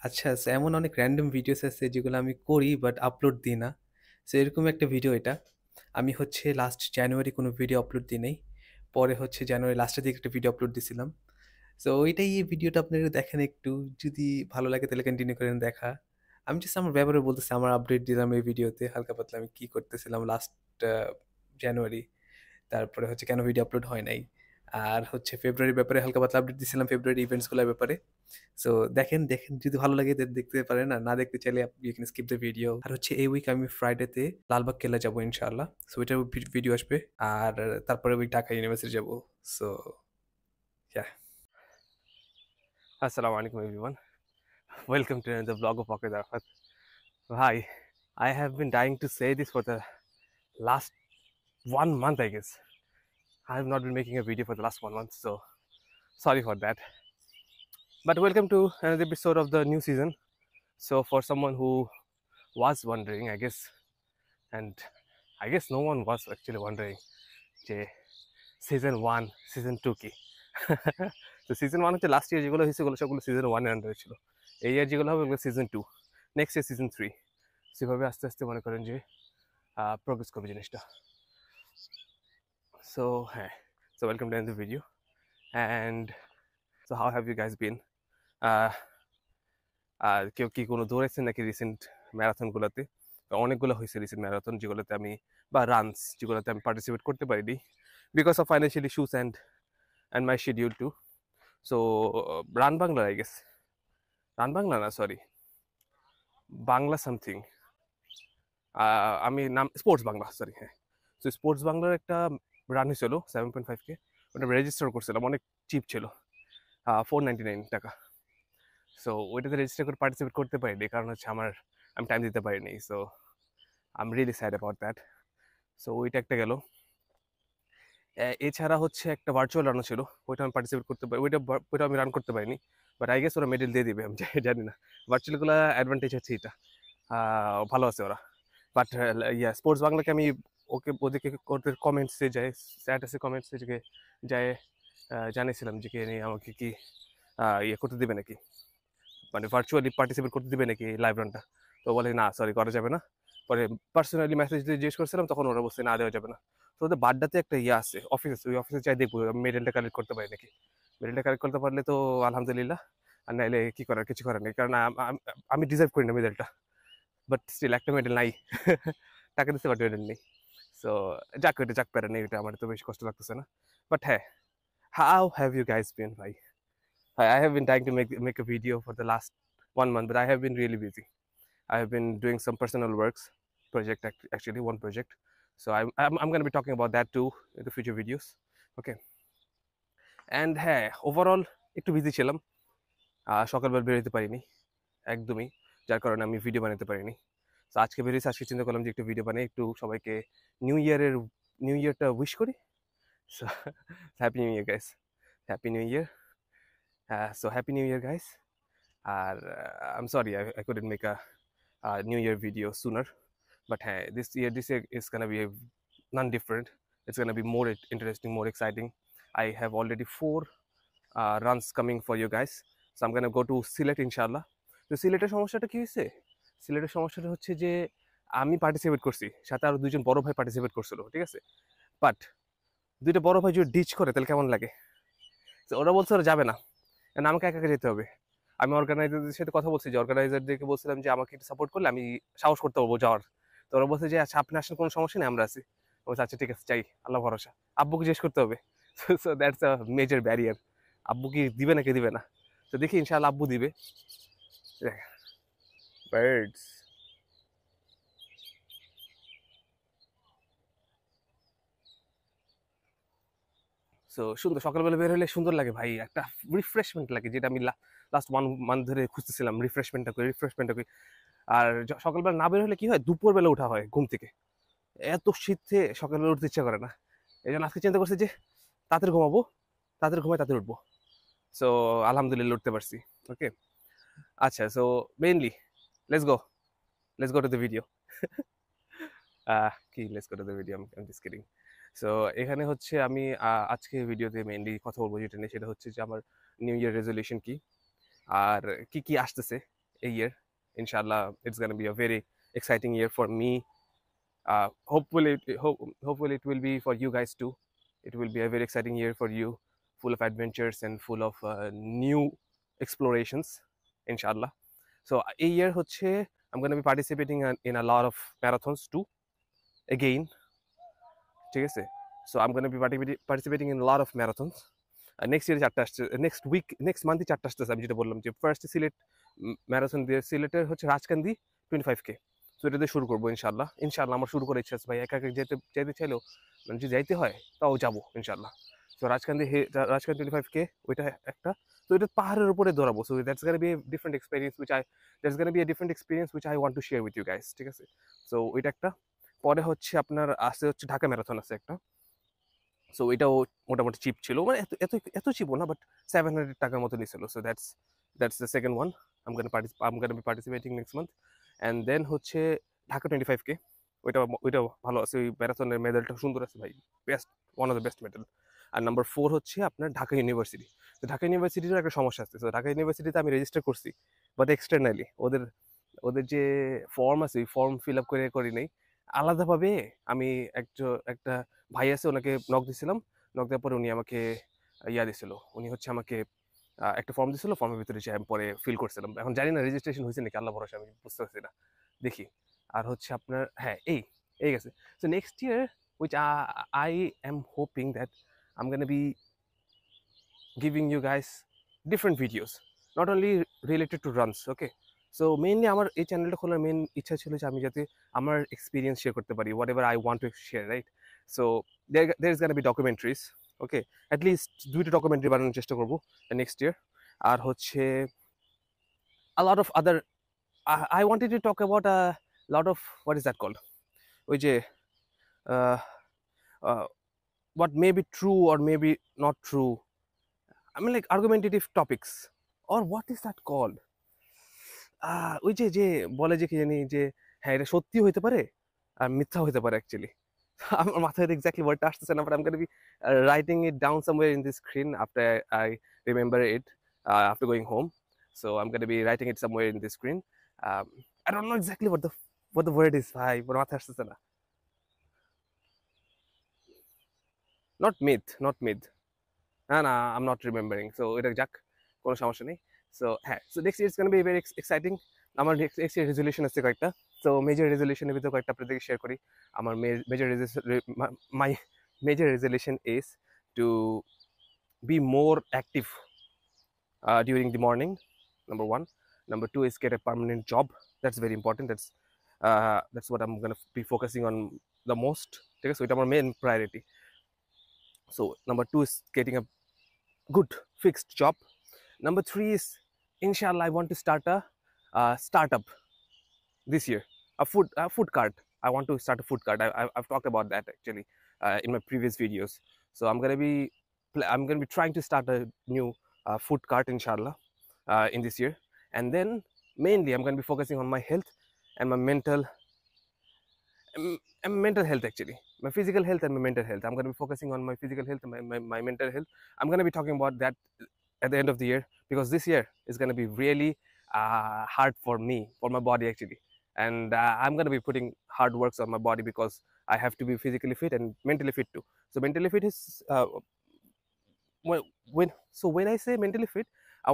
আচ্ছা, সো এমন অনেক র‍্যান্ডম ভিডিওস আছে যেগুলো আমি করি বাট আপলোড দিই না। সো এরকম একটা ভিডিও এটা। আমি হচ্ছে লাস্ট জানুয়ারি কোনো ভিডিও আপলোড দিই নাই। পরে হচ্ছে জানুয়ারি লাস্টের দিকে একটা ভিডিও আপলোড দিছিলাম। সো ওইটাই এই ভিডিওটা আপনারা দেখেন একটু। যদি ভালো লাগে তাহলে কন্টিনিউ করেন দেখা। আমি জাস্ট আমার ব্যাপারে বলতেছি, আমার আপডেট দিলাম এই ভিডিওতে হালকা পাতলা আমি কি করতেছিলাম লাস্ট আ জানুয়ারি। তারপরে হচ্ছে কেন ভিডিও আপলোড হয় নাই। আর হচ্ছে ফেব্রুয়ারির ব্যাপারে হালকা পাতলা আপডেট দিছিলাম ফেব্রুয়ারি ইভেন্টস গুলার ব্যাপারে। সো দেখেন যদি ভালো লাগে দেখতে পারেন, আর না দেখতে চাইলে you can skip the video. আর হচ্ছে এই উইক আমি ফ্রাইডেতে লালবাগ কেল্লা যাবো ইনশাআল্লাহ। সো এটার ভিডিও আসবে। আর তারপরে ওই ঢাকা ইউনিভার্সিটি যাবো। So yeah. Assalamu alaikum everyone. Welcome to the vlog of Akid Arafat. Hi, I have been dying to say this for the last 1 month, I guess. I have not been making a video for the last 1 month, so sorry for that. But welcome to another episode of the new season. So for someone who was wondering, I guess, and I guess no one was actually wondering, যে season 1 season 2 কি। তো season 1 হচ্ছে last year যেগুলো হয়েছে ওগুলো সবগুলো season 1 এর আন্ডারে ছিল। এই ইয়ার যেগুলো হবে ওগুলো সিজন 2, নেক্সট ইয়ার সিজন 3। সেভাবে আস্তে আস্তে মনে করেন যে প্রোগ্রেস করবে জিনিসটা। সো হ্যাঁ, so welcome to the video and so how have you guys been? আর কেউ কি কোনো দৌড়াইছেন নাকি রিসেন্ট ম্যারাথনগুলোতে? অনেকগুলো হয়েছে রিসেন্ট ম্যারাথন যেগুলোতে আমি, বা রানস যেগুলোতে আমি পার্টিসিপেট করতে পারিনি because of financial issues and my schedule too. So run Bangla, I guess run Bangla না, সরি, বাংলা সামথিং, আমি নাম স্পোর্টস বাংলা, সরি, হ্যাঁ। সো স্পোর্টস বাংলার একটা রান হয়েছিল 7.5K, ওটা রেজিস্টার করছিলাম, অনেক চিপ ছিল, 499 টাকা। সো ওইটাতে রেজিস্টার করে পার্টিসিপেট করতে পারিনি কারণ হচ্ছে আমি টাইম দিতে পারিনি। So I am really sad about that. So ওইটা একটা গেল। এছাড়া হচ্ছে একটা ভার্চুয়াল রানও ছিল, ওইটা আমি পার্টিসিপেট করতে পারি, ওইটা আমি রান করতে পারিনি, বাট আই গেস ওরা মেডেল দিয়ে দিবে, আমি জানি না। ভার্চুয়ালগুলো অ্যাডভান্টেজ হচ্ছে এটা, ভালো আছে ওরা। বাট ইয়া, স্পোর্টস বাংলাকে আমি ওদেরকে ওদের কমেন্টসে যায়, স্ট্যাটাসে কমেন্টসে যায় জানিয়েছিলাম যে কে নিয়ে আমাকে কি ইয়ে করতে দেবে নাকি, মানে ভার্চুয়ালি পার্টিসিপেট করতে দেবে নাকি লাইভ রানটা। তো বলে না, সরি, করা যাবে না। পরে পার্সোনালি মেসেজ দিয়ে জিজ্ঞেস করছিলাম, তখন ওরা বলছে না, দেওয়া যাবে না। তো ওদের বাড্ডাতে একটা ইয়ে আছে, অফিস আছে, ওই অফিসে যাই দেখবো মেডেলটা কালেক্ট করতে পারি নাকি। মেডেলটা কালেক্ট করতে পারলে তো আলহামদুলিল্লাহ, আর নাইলে কি করার, কিছু করার নেই, কারণ আমি ডিজার্ভ করি না মেডেলটা। বাট স্টিল একটা মেডেল নাই। টাকা দিতে বাট মেডেল নেই। সো যাক, ওইটা যাক, প্যারা নেই, ওইটা আমার তো বেশি কষ্ট লাগতেছে না। বাট হ্যাঁ, হাউ হ্যাভ ইউ গাইজ বিন ভাই? I have been trying to make a video for the last 1 month, but I have been really busy. I have been doing some personal works project, actually one project. So I'm going to be talking about that too in the future videos. Okay. And হ্যাঁ, overall একটু busy ছিলাম, সকালবেলা বেরোতে পারিনি একদমই, যার কারণে আমি ভিডিও বানাতে পারিনি। তো আজকে বেরিয়েছি, আজকে চিন্তা করলাম যে একটু ভিডিও বানিয়ে একটু সবাইকে নিউ ইয়ারটা উইশ করি। So happy new year guys, happy new year. So happy new year guys. আর I'm sorry I couldn't make a New Year video sooner, but hey, this year is gonna be none different. It's gonna be more interesting, more exciting. I have already 4 runs coming for you guys, so I'm gonna go to Silet inshallah. তো সিলেটের সমস্যাটা কি হয়েছে? সিলেটের সমস্যাটা হচ্ছে যে আমি পার্টিসিপেট করছি, সাথে আরো 2জন বড় ভাই পার্টিসিপেট করছিল, ঠিক আছে। বাট 2টা বড় ভাই যদি ডিচ করে তাহলে কেমন লাগে? তো ওরা বলছে ওরা যাবে না, কারণ আমাকে একা একা যেতে হবে। আমি অর্গানাইজারদের সাথে কথা বলছি, যে অর্গানাইজারদেরকে বলছিলাম যে আমাকে একটু সাপোর্ট করলে আমি সাহস করতে পারবো যাওয়ার। তো ওরা বলছে যে আচ্ছা, আপনি আসেন, কোনো সমস্যা নেই, আমরা আছি। বলছে আচ্ছা ঠিক আছে, চাই, আল্লাহ ভরসা। আব্বুকে জিজ্ঞেস করতে হবে। So that's a major barrier. আব্বু কি দিবে নাকি দিবে না, তো দেখি ইনশাআল্লাহ আব্বু দিবে। বার্ডস। সো সুন্দর, সকালবেলা বের হলে সুন্দর লাগে ভাই, একটা রিফ্রেশমেন্ট লাগে, যেটা আমি লাস্ট 1 মান্থ ধরে খুঁজতেছিলাম, রিফ্রেশমেন্টটা করি। আর সকালবেলা না বের হলে কি হয়, দুপুরবেলা ওঠা হয় ঘুম থেকে, এত শীতে সকালবেলা উঠতে ইচ্ছা করে না। এই জন্য আজকে চিন্তা করছি যে তাড়াতাড়ি ঘুমাবো, তাড়াতাড়ি ঘুমাই তাড়াতাড়ি উঠবো। সো আলহামদুলিল্লাহ উঠতে পারছি। ওকে, আচ্ছা, so mainly let's go to the video. কি let's go to the video, I am just kidding. So এখানে হচ্ছে আমি আজকে ভিডিওতে মেইনলি কথা বলবো যেটা নিয়ে, সেটা হচ্ছে যে আমার নিউ ইয়ার রেজলিউশন কি, আর কি কি আসতেছে a year. Inshallah, it's gonna be a very exciting year for me. Hopefully it will be for you guys too. It will be a very exciting year for you, full of adventures and full of new explorations, inshallah. So a year hoche, I'm going to be participating in a lot of marathons too, again. So I'm going to be participating in a lot of marathons. Next year, next week, next month, আমি যেটা বললাম যে first Sylhet marathon দিয়ে সিলেটের হচ্ছে Rajkandi 25K। So এটা দিয়ে শুরু করবো ইনশাল্লাহ। আমার শুরু করার ইচ্ছা আছে ভাই, একা একা যেতে চাইলেও মানে যদি যাইতে হয় তাও যাবো ইনশাল্লাহ। সো রাজকান্দি 25K ওইটা একটা। তো এটা পাহাড়ের উপরে দৌড়াবো। So that's gonna be different experience which I want to share with you guys, ঠিক আছে? সো ওইটা একটা। পরে হচ্ছে আপনার আছে হচ্ছে ঢাকা ম্যারাথন আছে একটা। সো এটাও মোটামুটি চিপ ছিল, মানে এত চিপও না, বাট 700 টাকার মতো নিয়েছিল। So that's the second one. I'm gonna be participating next month. And then হচ্ছে ঢাকা 25K, ওইটাও ভালো আছে। ওই ম্যারাথনের মেডেলটা সুন্দর আছে ভাই, best, one of the best medal. আর নাম্বার 4 হচ্ছে আপনার ঢাকা ইউনিভার্সিটি। তো ঢাকা ইউনিভার্সিটিরও একটা সমস্যা আছে। তো ঢাকা ইউনিভার্সিটিতে আমি রেজিস্টার করছি, বাট এক্সটার্নালি ওদের যে ফর্ম আছে ওই ফর্ম ফিল আপ করি নাই। আলাদাভাবে আমি একটা ভাই আছে, ওনাকে নক দিছিলাম। নক দেওয়ার পরে উনি আমাকে দিছিল। উনি হচ্ছে আমাকে একটা ফর্ম দিছিল, ফর্মের ভিতরে যে আমি পরে ফিল করছিলাম। এখন জানি না রেজিস্ট্রেশন হয়েছে নাকি, আল্লাহ ভরসা, আমি বুঝতে পারছি না, দেখি। আর হচ্ছে আপনার হ্যাঁ এই গেছে। So next year which I am hoping that I'm gonna be giving you guys different videos, not only related to runs, okay? So mainly আমার এই চ্যানেলটা খোলার মেইন ইচ্ছা ছিল যে আমি যাতে আমার এক্সপিরিয়েন্স শেয়ার করতে পারি, what ever I want to share, right? So there is gonna be documentaries, okay? At least 2টা ডকুমেন্টারি বানানোর চেষ্টা করবো নেক্সট ইয়ার। আর হচ্ছে a lot of other I wanted to talk about a lot of, what is that called, ওই যে what may be true or maybe not true, I mean like argumentative topics, or what is that called, ওই যে বলে যে কি জানি যে হ্যাঁ এটা সত্যি হইতে পারে আর মিথ্যা হইতে পারে অ্যাকচুয়ালি। আমার মাথায় এক্স্যাক্টলি ওয়ার্ডটা আসতেছে না, but I am gonna be writing it down somewhere in the screen after I remember it after going home. So I'm going to be writing it somewhere in the screen. I don't know exactly what the word is, ভাই মাথায় আসতেছে না। not myth, না I'm not remembering. So এটা যাক, কোনো সমস্যা নেই। সো হ্যাঁ, so next year it's gonna be very exciting. আমার নেক্সট ইয়ার রেজলিউশন আছে কয়েকটা। সো মেজর রেজলিউশনের ভিতরে কয়েকটা আপনাদেরকে শেয়ার করি। আমার my major resolution is to be more active during the morning, number 1. Number 2 is get a permanent job. That's very important. That's what I'm going to be focusing on the most. Okay, so it's our main priority. So number 2 is getting a good fixed job. Number 3 is, inshallah, I want to start a startup this year, a food cart. I want to start a food cart. I've talked about that actually in my previous videos. So I'm going to be trying to start a new food cart, inshallah, in this year. And then mainly I'm going to be focusing on my health and my mental health, actually my physical health and my mental health. I'm going to be focusing on my physical health and my mental health. I'm going to be talking about that at the end of the year, because this year is going to be really hard for me, for my body actually. And I'm going to be putting hard works on my body, because I have to be physically fit and mentally fit too. So mentally fit is when I say mentally fit, I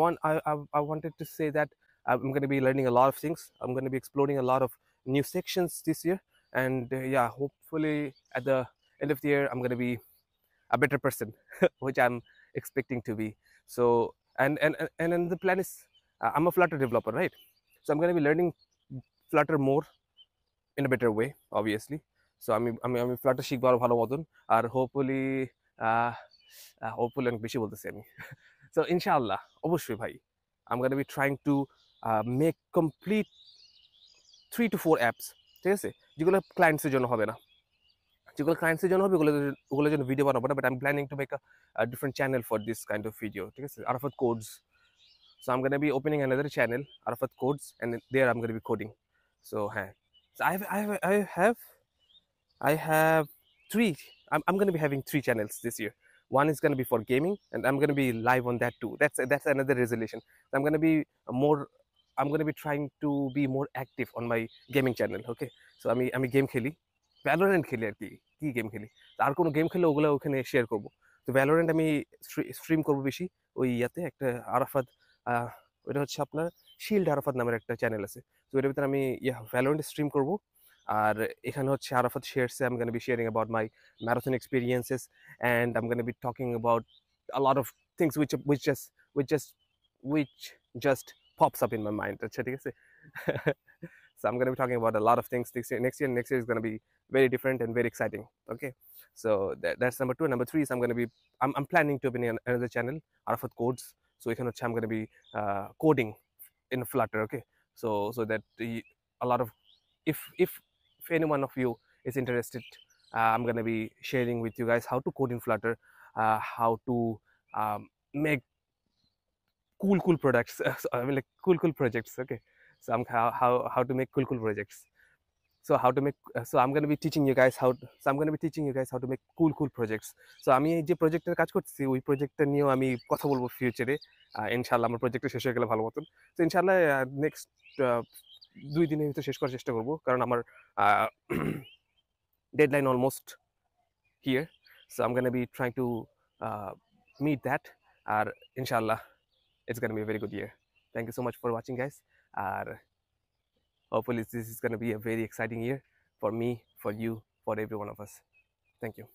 wanted to say that I'm going to be learning a lot of things. I'm going to be exploring a lot of new sections this year. And yeah, hopefully at the end of the year I'm going to be a better person, which I'm expecting to be. So and the plan is, I'm a Flutter developer, right? So I'm going to be learning Flutter more in a better way, obviously. So আমি Flutter শিখবো আরো ভালো মতন, আর hopefully অনেক বেশি বলতেছি আমি। So inshallah, অবশ্যই ভাই, I'm going to be trying to make complete 3 to 4 apps, ঠিক আছে, যেগুলো ক্লায়েন্টসের জন্য হবে না, যেগুলো ক্লায়েন্টসের জন্য হবে ওগুলোর জন্য ভিডিও বানাবো না, but I am planning to make a different channel for this kind of video, ঠিক আছে, Arafat Codes. So I'm going to be opening another channel, Arafat Codes, and there I'm going to be coding. So হ্যাঁ, so I have 3. I'm going to be having 3 channels this year. One is going to be for gaming, and I'm going to be live on that too. That's another resolution. I'm going to be more I'm going to be trying to be more active on my gaming channel. Okay, so আমি game খেলি, Valorant খেলি আর কি। কি game খেলি, আর কোনো game খেলে ওগুলো ওখানে শেয়ার করব। তো ভ্যালোরেন্ট আমি স্ট্রিম করব বেশি ওই ইয়াতে একটা আরাফাত, ওটা হচ্ছে আপনার শিল্ড আরাফাত নামের একটা চ্যানেল আছে। তো এটার ভিতরে আমি ভ্যালোরেন্ট স্ট্রিম করব। আর এখানে হচ্ছে Arafat শেয়ারসে I'm going to be sharing about my marathon experiences, and I'm going to be talking about a lot of things which just pops up in my mind. আচ্ছা ঠিক আছে। So I'm going to be talking about a lot of things next year is going to be very different and very exciting. Okay, so that's number 2. Number 3 is I'm planning to open another channel, Arafat Codes. So I'm going to be coding in Flutter. Okay, so that a lot of, if any one of you is interested, I'm going to be sharing with you guys how to code in Flutter, how to make cool products. I mean, like cool projects. Okay, so how to make cool projects. So how to make so I'm going to be teaching you guys how to make cool projects. So আমি এই যে প্রজেক্টের কাজ করতেছি ওই প্রজেক্টটা নিয়েও আমি কথা বলবো ফিউচারে। ইনশাআল্লাহ আমার প্রজেক্টটা শেষ হয়ে গেলে ভালো মতন। তো ইনশাআল্লাহ নেক্সট 2 দিনের ভিতরে শেষ করার চেষ্টা করবো, কারণ আমার deadline almost here. So I'm going to be trying to meet that, আর ইনশাআল্লাহ it's going to be a very good year. Thank you so much for watching, guys. Hopefully this is going to be a very exciting year for me, for you, for every one of us. Thank you.